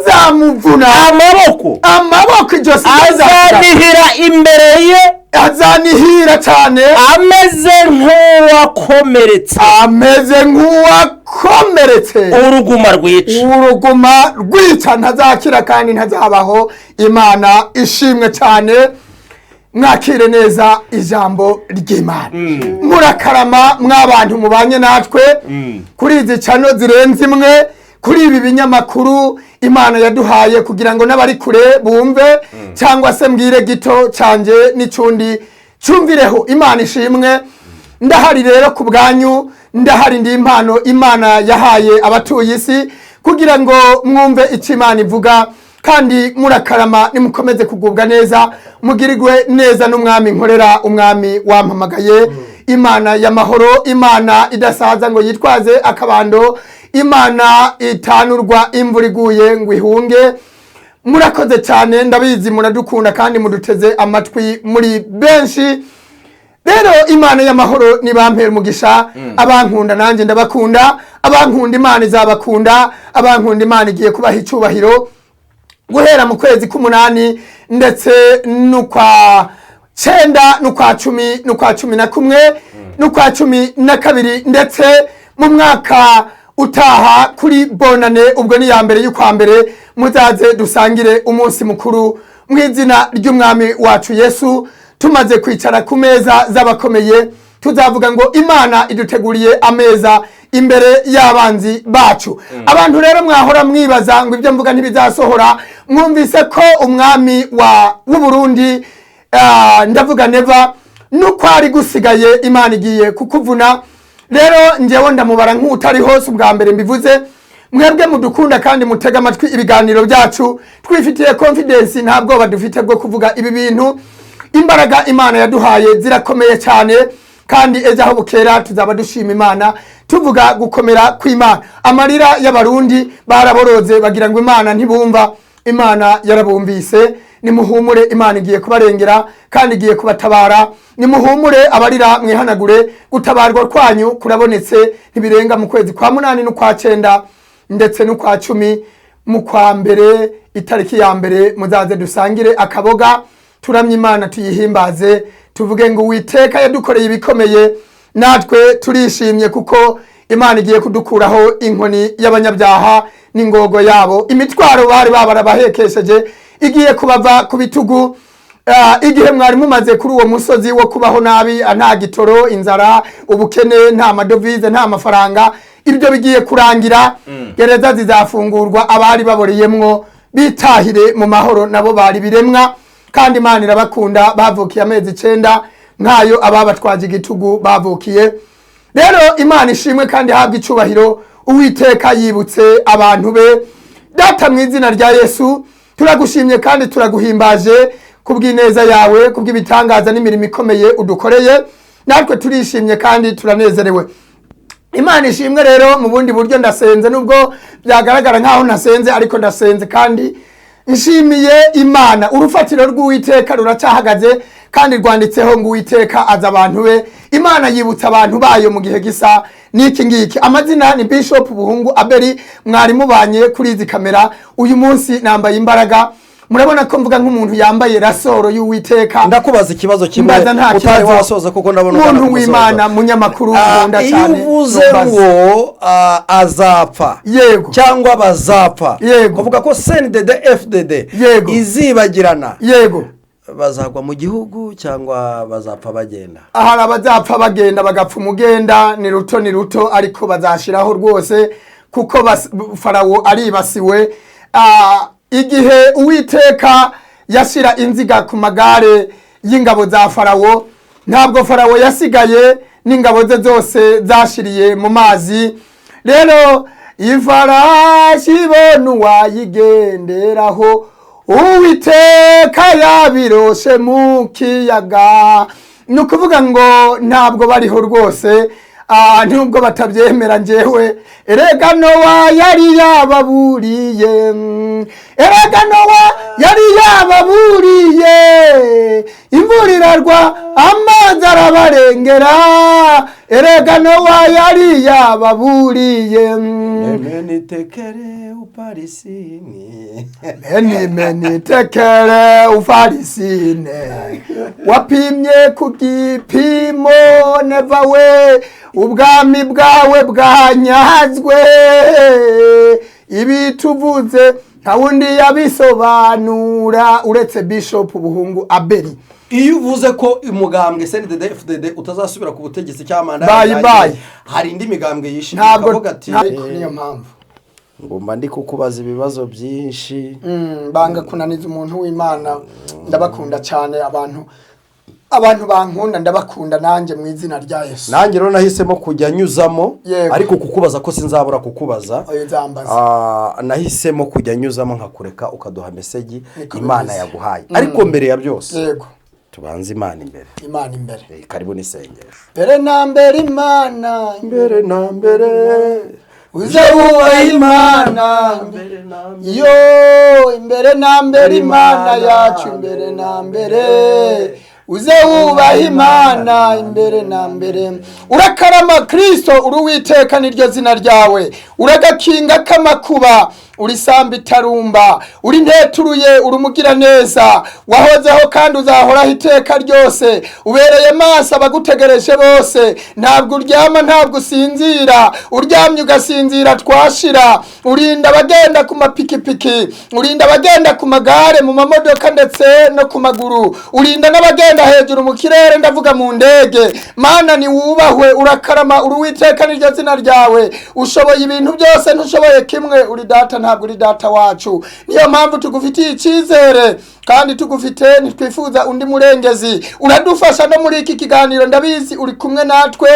rizamuvuna amaboko ijosi azanihira imbere ye, azanihira cyane, ameze nk'uwakomeretse uruguma rwica, ntazakira kandi ntazabaho. Imana ishimwe cyane. Mwakire neza ijambo ry'Imana. Murakarama mw'abantu mubanye natwe kuri izi cano zirenze imwe, kuri ibi binyamakuru Imana yaduhaye kugira ngo n'abari kure bumve, cyangwa se mbwire gito canje n'icundi cyumvireho. Imana ishimwe. Ndahari rero ku bwanyu, ndahari ndi impano Imana yahaye abatuye isi kugira ngo mwumve icyo Imana ivuga, kandi murakarama nimukomeze kugubwa neza, mugirirwe neza n'umwami nkorera, umwami wampamagaye. Imana y'amahoro, Imana idasaza ngo yitwaze akabando, Imana itanurwa imvura iguye ngo ihunge. Murakoze cyane, ndabizi muradukunda kandi muduteze amatwi muri benshi. Rero Imana y'amahoro nibampera umugisha. Abankunda nanjye ndabakunda, abankunda Imana izabakunda, abankunda Imana igiye kubaha icyubahiro guhera mu kwezi k'umunani ndetse n'ukwa 9 n'ukwa 10 n'ukwa 11 n'ukwa 12 ndetse mu mwaka utaha kuri bonane, ubwo ni ya mbere y'ukwa mbere, muzaze dusangire umunsi mukuru mu izina ry'umwami wacu Yesu. Tumaze kwicara ku meza z'abakomeye, tuzavuga ngo Imana iduteguriye ameza imbere y'abanzi bacu. Abantu rero mwahora mwibaza ngo ibyo mvuga ntibizasohora, mwumvise ko umwami w'u Burundi ndavuga neva nuko ari gusigaye Imana igiye kukuvuna. Rero njewe ndamubara nk'utari hose ubwa mbere mbivuze. Mwebwe mudukunda kandi mutega amatwi ibiganiro byacu, twifitiye confidence, nta bwoba dufite bwo kuvuga ibi bintu. Imbaraga Imana yaduhaye zirakomeye cyane, kandi ejo aho bukera tuzaba dushima Imana tuvuga gukomera kw'Imana. Amarira y'abarundi baraboroze bagira ngo Imana ntibumva, Imana yarabumvise. Nimuhumure, Imana igiye kubarengera kandi igiye kubatabara. Nimuhumure abarira mwihanagure, gutabarwa kwanyu kurabonetse. Ntibirenga mu kwezi kwa 8 n'ukwa 9 ndetse n'ukwa 10 mu kwa mbere, itariki ya mbere muzaze dusangire akaboga, turamye Imana tuyihimbaze, tuvuge ngo Uwiteka yadukoreye ibikomeye. Natwe turishimye kuko Imana igiye kudukuraho inkoni y'abanyabyaha n'ingogo yabo. Imitwaro bari babarabahekesheje igiye kubava ku bitugu. Igihe mwari mumaze kuri uwo musozi wo kubaho nabi, nta gitoro, inzara, ubukene, nta madovize, nta mafaranga, ibyo bigiye kurangira. Gereza zizafungurwa, abari baboreyemwo bitahire mu mahoro, nabo bari biremwa. Kandi Imana irabakunda, bavukiye amezi 9 nkayo ababatwaje igitugu bavukiye. Rero Imana ishimwe kandi habwa icubahiro. Uwiteka yibutse abantu be. Data, mu izina rya Yesu turagushimye kandi turaguhimbaje kubw'ineza yawe, kubw'ibitangaza n'imirimo ikomeye udukoreye. Natwe turishimye kandi turanezerewe. Imana ishimwe. Rero mu bundi buryo ndasenze, nubwo byagaragara nkaho nasenze, ariko ndasenze kandi nshimiye Imana. Urufatiro rw'Uwiteka ruracahagaze kandi rwanditseho ngo Uwiteka aza abantu be. Imana yibutsa abantu bayo mu gihe gisa n'iki ngiki. Amazina ni Bishop Buhungu Abeli, mwari mubanye kuri izi kamera. Uyu munsi nambaye imbaraga, murabona ko mvuga nk'umuntu yambaye rasoro y'Uwiteka. Ndakubaza ikibazo kimwe utazi wasoza kuko ndabona umuntu w'Imana, munyamakuru nkunda cyane. Iyo uvuze ngo azapfa yego cyangwa bazapfa, yego, kuvuga ko CNDD FDD yego izibagirana, yego, bazagwa mu gihugu cyangwa bazapfa bagenda? Ahari abazapfa bagenda bagapfa umugenda ni ruto, ariko bazashiraho rwose kuko Farawo aribasiwe. Igihe Uwiteka yashira inziga ku magare y'ingabo za Farawo, ntabwo Farawo yasigaye, n'ingabo ze zose zashiriye mu mazi. Rero ifarashi ibona uwayigenderaho, Uwiteka yabiroshe mu kiyaga. Ni ukuvuga ngo ntabwo bariho rwose, nubwo batabyemera. Njyewe erega Nowa yari yababuriye, erega Nowa yari yababuriye, imvura iragwa amazi arabarengera, erega Nowa yari yababuriye Menitekere uparisini menitekere ufarisine wapimye ku gipimo neva we ubwami bwawe bwanyazwe ibi tuvuze nta wundi yabisobanura uretse Bishop Buhungu Abeli. Iyo uvuze ko umugambwe CNDD FDD utazasubira ku butegetsi cy'amanda hari indi migambwe yishimye akavuga ati niyo mpamvu ngomba ndi kukubaza ibibazo byinshi banga kunaniza umuntu w'Imana. Ndabakunda cyane abantu bankunda, ndabakunda nanjye mu izina rya Yesu. Nanjye rero nahisemo kujya nyuzamo ariko kukubaza ko sinzabura kukubaza. Nahisemo kujya nyuzamo nkakureka ukaduha message Imana yaguhaye. Ariko mbere ya byose yego tubanze Imana imbere. Imana imbere. Karibu nisengesho. Mbere na mbere Imana, mbere na mbere uze wubaha Imana, yo imbere na mbere Imana yacu, imbere na mbere uze wubaha Imana, imbere na mbere. Urakarama Kristo, uruwiteka niryo zina ryawe, uragakinga kamakuba, uri samba itarumba, uri nteturuye, urumugira neza, wahozeho kandi uzahoraho iteka ryose, ubereye maso abagutegereje bose, ntabwo uryama ntabwo usinzira, uryamye ugasinzira twashira, urinda abagenda ku mapikipiki, urinda abagenda ku magare, mu mamodoka ndetse no ku maguru, urinda n'abagenda hejuru mu kirere, ndavuga mu ndege. Mana ni wubahwe, urakarama, uruwiteka niryo zina ryawe, ushoboye ibintu byose, ntushoboye kimwe, uri data ntabwo uri data wacu. Niyo mpamvu tugufitiye icyizere kandi tugufite ntitwifuza undi murengezi. Uradufasha no muri iki kiganiro, ndabizi uri kumwe natwe,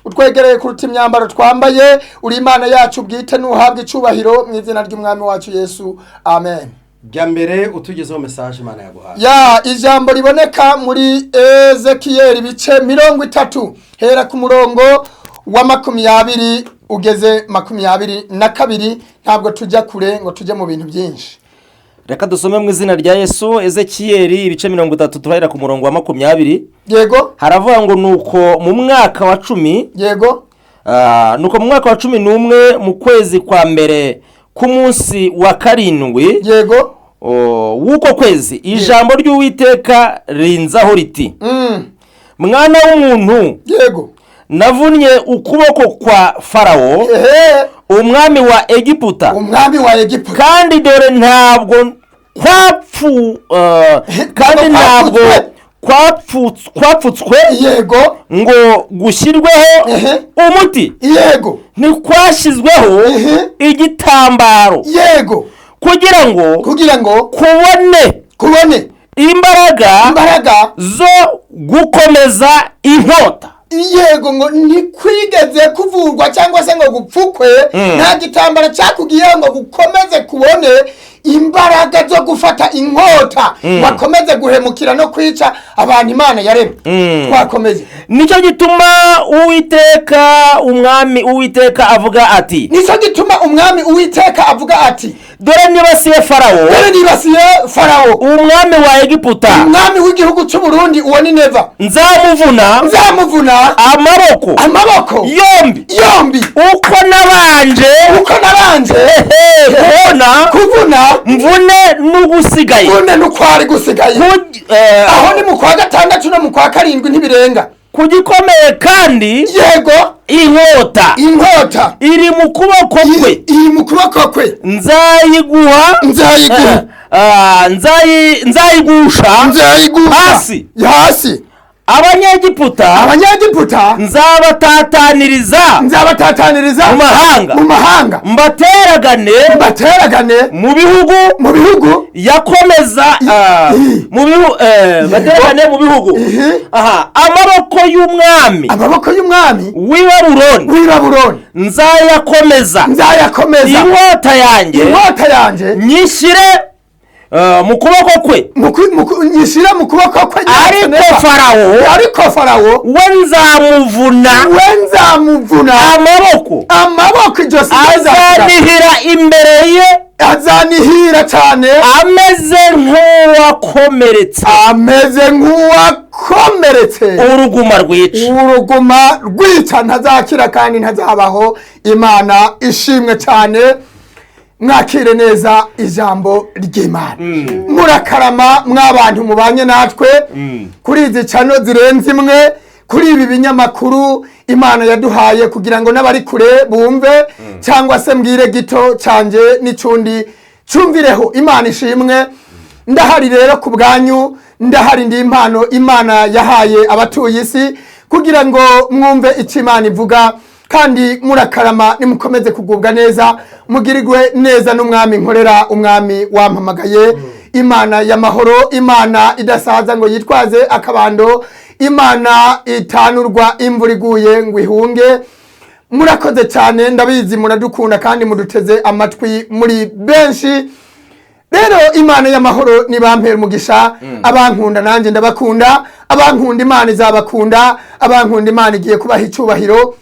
utwegereye kuruta imyambaro twambaye, uri Imana yacu bwite, nuhabwe icubahiro mu izina ry'umwami wacu Yesu, amen. Jya mbere utugezeho message Imana yaguhaye. Ijambo riboneka muri Ezekiel ibice 30 hera ku murongo wa 20 ugeze 22. Ntabwo tujya kure ngo tujye mu bintu byinshi. Reka dusome mu izina rya Yesu. Ezekiel ibice 30 turahera ku murongo wa 20. Yego. Haravuga ngo nuko mu mwaka wa 10. Yego. Nuko mu mwaka wa 11 mu kwezi kwa mbere ku munsi wa 7. Yego. Wuko kwezi ijambo ry'Uwiteka rinzaho riti mwana w'umuntu, yego, navunnye ukuboko kwa Farawo umwami wa Egiputa, kandi dore ntabwo kwapfutswe yego ngo gushyirweho umuti, yego, ntikwashyizweho igitambaro, yego, kugira ngo kubone imbaraga zo gukomeza inkota. Yego, ngo ntikwigeze kuvurwa cyangwa se ngo gupfukwe, nta gitambaro cyakugiye ngo gukomeze kubone imbaraga zo gufata inkota, bakomeze guhemukira no kwica abantu Imana yaremye. Twakomeze. Nicyo gituma umwami Uwiteka avuga ati, dore nibasiye Farawo, umwami wa Egiputa, umwami w'igihugu cy'u Burundi, uwo ni Neva, nzamuvuna amaboko yombi uko nabanje kuvuna mvune n'ugusigaye, aho ni mu kwa 6 no mu kwa 7 ntibirenga. Kugikomeye kandi yego, inkota iri mu kuboko kwe, nzayigusha hasi. Abanyegiputa nzabatataniriza mu mahanga, mbateragane mu bihugu yakomeza, bateragane mu bihugu. Amaboko y'umwami w'i Babuloni nzayakomeza, inkota yanjye nyishyire mu kuboko kwe nyishyira mu kuboko kwe ariko farawo we nzamuvuna amaboko ijosi azanihira imbere ye azanihira cyane ameze nk'uwakomeretse uruguma rwica ntazakira kandi ntazabaho. Imana ishimwe cyane. Mwakire neza ijambo ry'Imana. Murakarama mw'abantu mubanye natwe kuri izi cano zirenze imwe, kuri ibi binyamakuru Imana yaduhaye kugira ngo n'abari kure bumve cyangwa se mbwire gito canje n'icundi cumvireho. Imana ishimwe. Ndahari rero ku bwanyu, ndahari ndi impano Imana yahaye abatuye isi kugira ngo mwumve icyo Imana ivuga, kandi murakarama nimukomeze kugubwa neza, mugirirwe neza n'umwami nkorera, umwami wampamagaye. Imana y'amahoro, Imana idasaza ngo yitwaze akabando, Imana itanurwa imvura iguye ngo ihunge. Murakoze cyane, ndabizi muradukunda kandi muduteze amatwi muri benshi. Rero Imana y'amahoro nibampera umugisha. Abankunda nanjye ndabakunda, abankunda Imana izabakunda, abankunda Imana igiye kubaha icyubahiro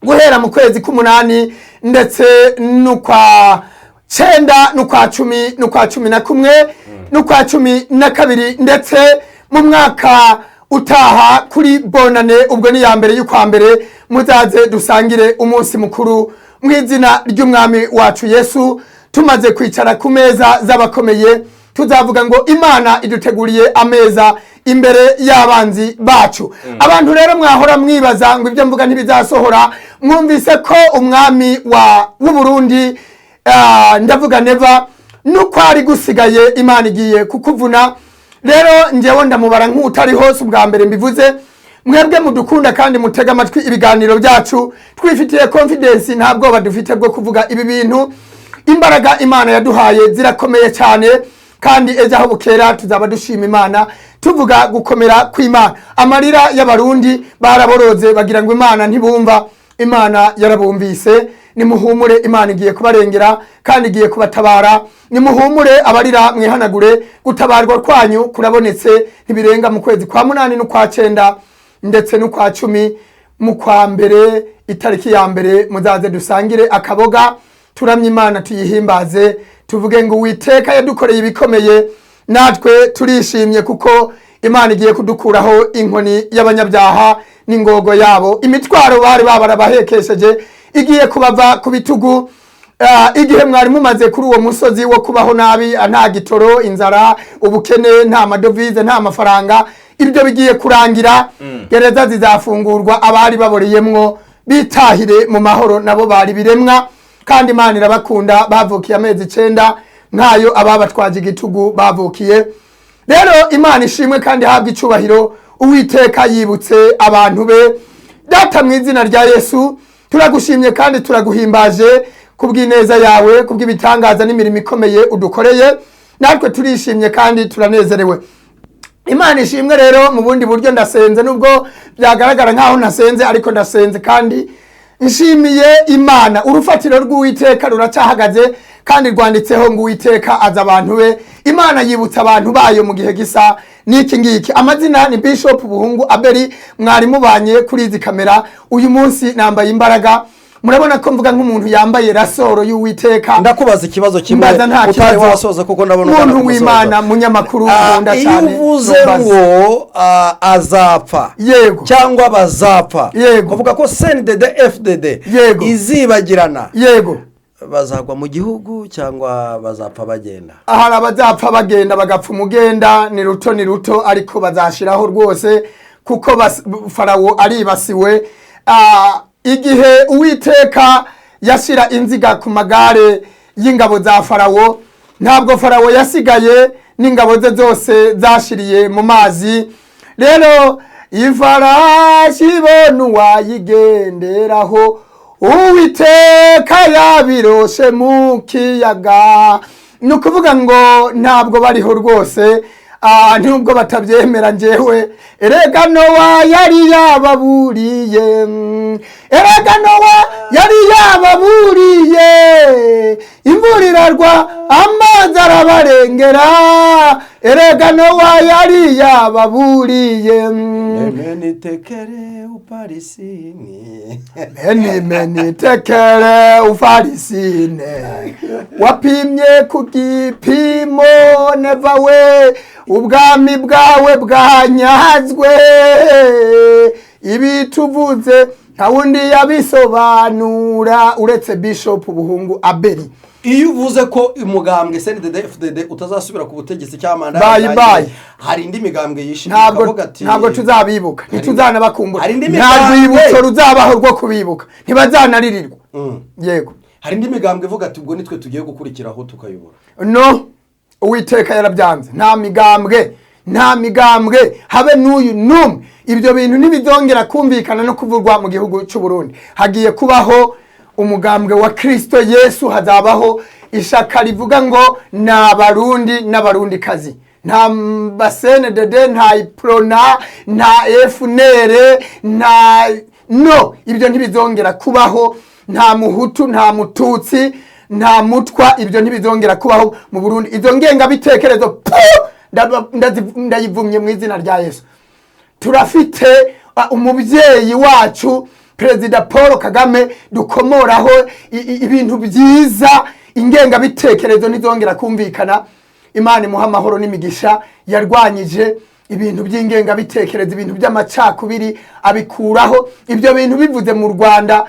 guhera mu kwezi k'umunani ndetse n'ukwa 9 n'ukwa 10 n'ukwa 11 n'ukwa 12 ndetse mu mwaka utaha kuri bonane, ubwo ni ya mbere y'ukwa mbere, muzaze dusangire umunsi mukuru mu izina ry'umwami wacu Yesu. Tumaze kwicara ku meza z'abakomeye, tuzavuga ngo Imana iduteguriye ameza imbere y'abanzi bacu. Abantu rero mwahora mwibaza ngo ibyo mvuga ntibizasohora, mwumvise ko umwami w'u Burundi ndavuga neva nuko ari gusigaye Imana igiye kukuvuna. Rero njewe ndamubara nk'utari hose ubwa mbere mbivuze. Mwebwe mudukunda kandi mutega amatwi ibiganiro byacu, twifitiye confidence, ntabwo badufite bwo kuvuga ibi bintu. Imbaraga Imana yaduhaye zirakomeye cyane, kandi ejo aho bukera tuzaba dushima Imana tuvuga gukomera kw'Imana. Amarira y'abarundi baraboroze bagira ngo Imana ntibumva, Imana yarabumvise. Nimuhumure, Imana igiye kubarengera kandi igiye kubatabara. Nimuhumure abarira mwihanagure, gutabarwa kwanyu kurabonetse. Ntibirenga mu kwezi kwa 8 n'ukwa 9 ndetse n'ukwa 10 mu kwa mbere, itariki ya mbere muzaze dusangire akaboga, turamye Imana tuyihimbaze, tuvuge ngo Uwiteka yadukoreye ibikomeye. Natwe turishimye kuko Imana igiye kudukuraho inkoni y'abanyabyaha n'ingogo yabo. Imitwaro bari babarabahekesheje igiye kubava ku bitugu. Igihe mwari mumaze kuri uwo musozi wo kubaho nabi, nta gitoro, inzara, ubukene, nta madovize, nta mafaranga, ibyo bigiye kurangira. Gereza zizafungurwa, abari baboreyemwo bitahire mu mahoro, nabo bari biremwa. Kandi Imana irabakunda, bavukiye amezi 9 nkayo ababatwaje igitugu bavukiye. Rero Imana ishimwe kandi habwa icubahiro. Uwiteka yibutse abantu be. Data mu izina rya Yesu turagushimye kandi turaguhimbaje kubw'ineza yawe, kubw'ibitangaza n'imirimo ikomeye udukoreye. Natwe turishimye kandi turanezerewe. Imana ishimwe. Rero mu bundi buryo ndasenze, nubwo byagaragara nkaho nasenze, ariko ndasenze kandi nshimiye Imana. Urufatiro rw'Uwiteka ruracyahagaze kandi rwanditseho ngo Uwiteka aza abantu be. Imana yibutsa abantu bayo mu gihe gisa n'iki ngiki. Amazina ni Bishop Buhungu Abeli, mwari mubanye kuri izi kamera. Uyu munsi nambaye imbaraga, murabona ko mvuga nk'umuntu yambaye rasoro y'Uwiteka. Ndakubaza ikibazo kimwe utari wasoza kuko ndabona umuntu w'Imana, munyamakuru nkunda cyane. Iyo uvuze ngo azapfa yego cyangwa bazapfa, kuvuga ko CNDD FDD izibagirana, yego bazagwa mu gihugu cyangwa bazapfa bagenda? Ahari abazapfa bagenda, bagapfa umugenda ni ruto ariko bazashiraho rwose kuko Farawo aribasiwe. Igihe Uwiteka yashira inziga ku magare y'ingabo za Farawo, ntabwo Farawo yasigaye, n'ingabo ze zose zashiriye mu mazi. Rero ifarashi ibona uwayigenderaho, Uwiteka yabiroshe mu kiyaga. Nukuvuga ngo ntabwo bariho rwose, nubwo batabyemera. Njewe erega Nowa yari yababuriye, erega Nowa yari yababuriye, imvura iragwa amazi araba arabarengera erega Nowa yari yababuriye meni tekere uparisini meni tekere ufarisine wapimye ku gipimo neva we ubwami bwawe bwanyazwe ibi tuvuze nta wundi yabisobanura uretse Bishop Buhungu Abeli. Iyo uvuze ko umugambwe CNDD-FDD utazasubira ku butegetsi cy'amanda hari indi migambwe yishimye kavuga ati ntabwo tuzabibuka ntituzanabakumbura nta rwibutso ruzabaho rwo kubibuka ntibazanaririrwa yego hari indi migambwe ivuga ati ubwo nitwe tugiye gukurikiraho tukayobora no Uwiteka yarabyanze nta migambwe habe n'uyu numwe ibyo bintu ntibizongera kumvikana no kuvurwa mu gihugu cy'u Burundi hagiye kubaho umugambwe wa Kristo Yesu hazabaho ishaka rivuga ngo n'abarundi n'abarundi kazi nta CNDD nta Iprona nta FNL no ibyo ntibizongera kubaho nta muhutu nta mututsi nta mutwa ibyo ntibizongera kubaho mu Burundi izo ngenga bitekerezo ndayivumye mu izina rya Yesu turafite umubyeyi wacu Perezida Paul Kagame dukomoraho ibintu byiza ingenga bitekerezo nizongera kumvikana Imana imuha amahoro n'imigisha yarwanyije ibintu by'ingenga bitekerezo ibintu by'amacakubiri abikuraho ibyo bintu bivuze mu Rwanda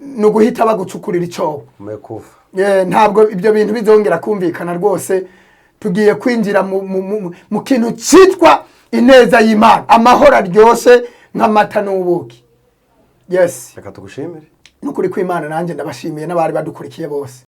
no guhita bagucukurira icyobo ntabwo ibyo bintu bizongera kumvikana rwose tugiye kwinjira mu kintu cyitwa ineza y'Imana amahoro aryose nk'amata n'ubuki. Yes. Reka tugushimire. Nukuri kw'Imana nanjye ndabashimiye n'abari badukurikiye bose.